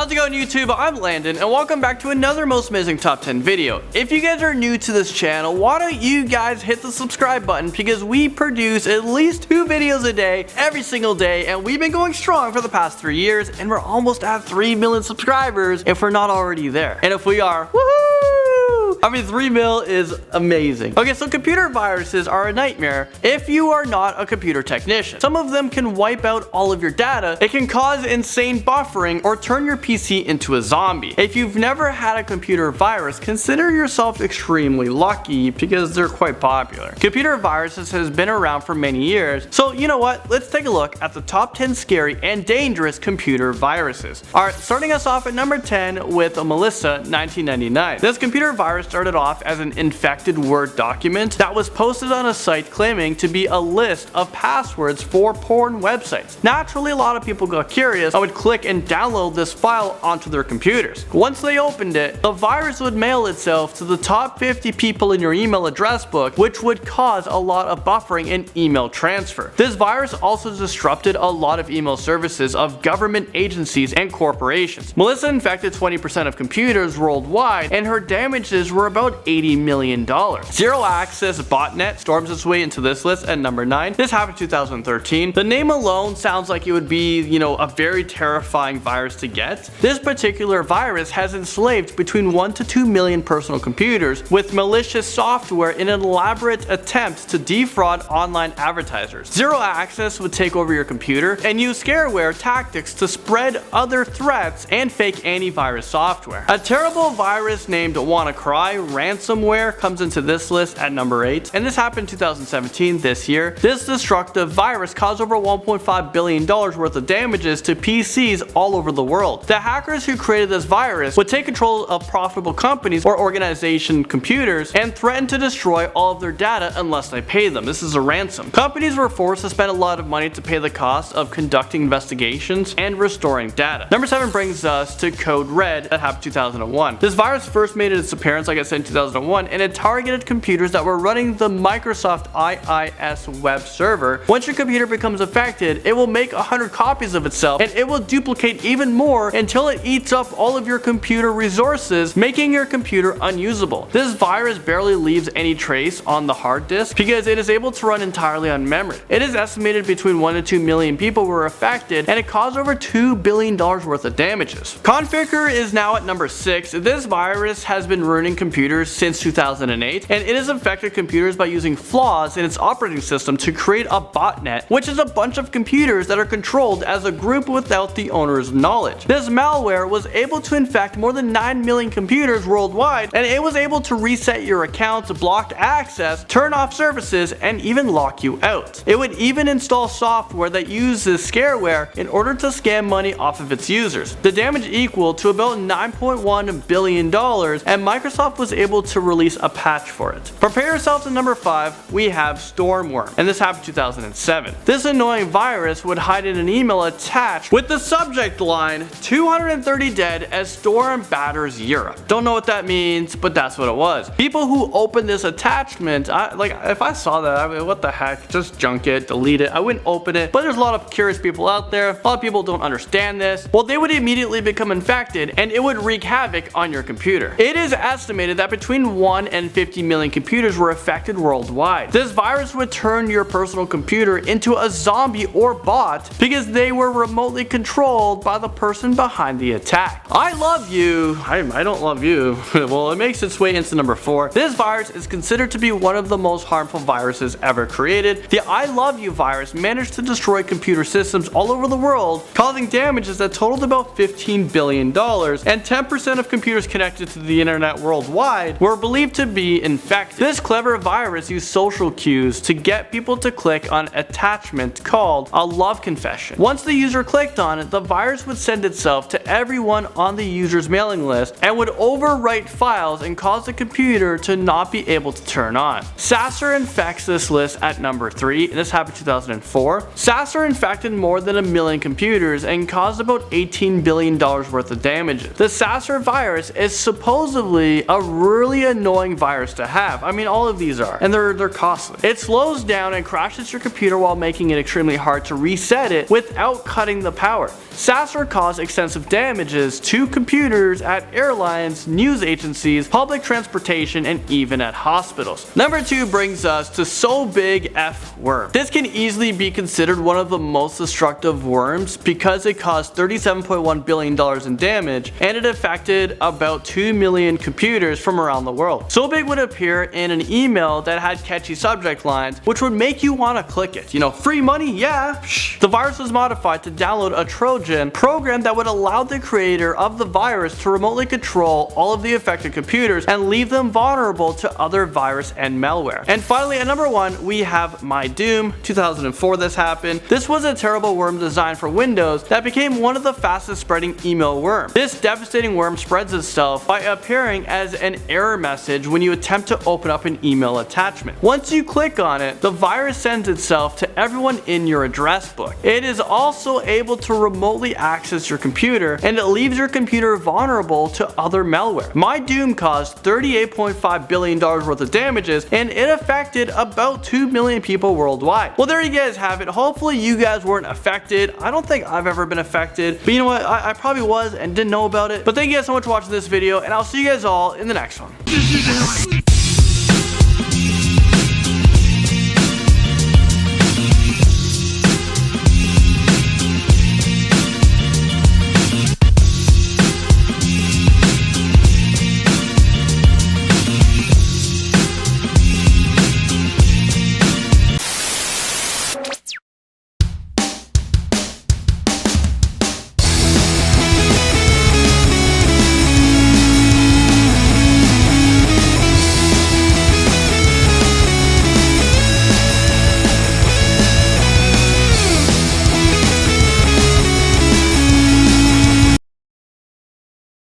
How's it going, YouTube? I'm Landon, and welcome back to another Most Amazing Top 10 video. If you guys are new to this channel, why don't you guys hit the subscribe button, because we produce at least 2 videos a day, every single day, and we've been going strong for the past 3 years, and we're almost at 3 million subscribers if we're not already there. And if we are, woohoo! I mean, 3 mil is amazing. Okay, so computer viruses are a nightmare if you are not a computer technician. Some of them can wipe out all of your data, it can cause insane buffering, or turn your PC into a zombie. If you've never had a computer virus, consider yourself extremely lucky because they're quite popular. Computer viruses has been around for many years, so you know what? Let's take a look at the top 10 scary and dangerous computer viruses. Alright, starting us off at number 10 with Melisa 1999. This computer virus started off as an infected Word document that was posted on a site claiming to be a list of passwords for porn websites. Naturally, a lot of people got curious and would click and download this file onto their computers. Once they opened it, the virus would mail itself to the top 50 people in your email address book, which would cause a lot of buffering and email transfer. This virus also disrupted a lot of email services of government agencies and corporations. Melisa infected 20% of computers worldwide, and her damages were about $80 million. Zero Access Botnet storms its way into this list at number 9. This happened in 2013. The name alone sounds like it would be, a very terrifying virus to get. This particular virus has enslaved between 1 to 2 million personal computers with malicious software in an elaborate attempt to defraud online advertisers. Zero Access would take over your computer and use scareware tactics to spread other threats and fake antivirus software. A terrible virus named Wannacry Ransomware comes into this list at number 8, and this happened in 2017, this year. This destructive virus caused over $1.5 billion worth of damages to PCs all over the world. The hackers who created this virus would take control of profitable companies or organization computers and threaten to destroy all of their data unless they pay them. This is a ransom. Companies were forced to spend a lot of money to pay the cost of conducting investigations and restoring data. Number 7 brings us to Code Red that happened in 2001. This virus first made its appearance, like I said, in 2001, and it targeted computers that were running the Microsoft IIS web server. Once your computer becomes affected, it will make 100 copies of itself, and it will duplicate even more until it eats up all of your computer resources, making your computer unusable. This virus barely leaves any trace on the hard disk because it is able to run entirely on memory. It is estimated between 1 to 2 million people were affected, and it caused over $2 billion worth of damages. Configure is now at number 6. This virus has been ruining computers since 2008, and it has affected computers by using flaws in its operating system to create a botnet, which is a bunch of computers that are controlled as a group without the owner's knowledge. This malware was able to infect more than 9 million computers worldwide, and it was able to reset your accounts, block access, turn off services, and even lock you out. It would even install software that uses scareware in order to scam money off of its users. The damage equal to about $9.1 billion, and Microsoft was able to release a patch for it. Prepare yourself to number 5, we have StormWork, and this happened in 2007. This annoying virus would hide in an email attached with the subject line, 230 dead as storm batters Europe. Don't know what that means, but that's what it was. People who opened this attachment, if I saw that, I mean, what the heck, just junk it, delete it, I wouldn't open it, but there's a lot of curious people out there, a lot of people don't understand this. Well, they would immediately become infected, and it would wreak havoc on your computer. It is estimated that between 1 and 50 million computers were affected worldwide. This virus would turn your personal computer into a zombie or bot because they were remotely controlled by the person behind the attack. I love you. I don't love you. Well, it makes its way into number 4. This virus is considered to be one of the most harmful viruses ever created. The I love you virus managed to destroy computer systems all over the world, causing damages that totaled about $15 billion, and 10% of computers connected to the internet worldwide were believed to be infected. This clever virus used social cues to get people to click on an attachment called a love confession. Once the user clicked on it, the virus would send itself to everyone on the user's mailing list and would overwrite files and cause the computer to not be able to turn on. Sasser infects this list at number 3, and this happened in 2004. Sasser infected more than 1 million computers and caused about $18 billion worth of damages. The Sasser virus is supposedly a a really annoying virus to have. I mean, all of these are, and they're costly. It slows down and crashes your computer while making it extremely hard to reset it without cutting the power. SASR caused extensive damages to computers at airlines, news agencies, public transportation, and even at hospitals. Number 2 brings us to SoBig F worm. This can easily be considered one of the most destructive worms because it caused $37.1 billion in damage and it affected about 2 million computers from around the world. SoBig would appear in an email that had catchy subject lines which would make you want to click it. You know, free money? Yeah. The virus was modified to download a Trojan program that would allow the creator of the virus to remotely control all of the affected computers and leave them vulnerable to other virus and malware. And finally, at number 1, we have MyDoom. 2004 this happened. This was a terrible worm designed for Windows that became one of the fastest spreading email worms. This devastating worm spreads itself by appearing as an error message when you attempt to open up an email attachment. Once you click on it, the virus sends itself to everyone in your address book. It is also able to remotely access your computer and it leaves your computer vulnerable to other malware. MyDoom caused $38.5 billion worth of damages and it affected about 2 million people worldwide. Well, there you guys have it. Hopefully you guys weren't affected. I don't think I've ever been affected, but you know what? I probably was and didn't know about it. But thank you guys so much for watching this video and I'll see you guys all in the next one.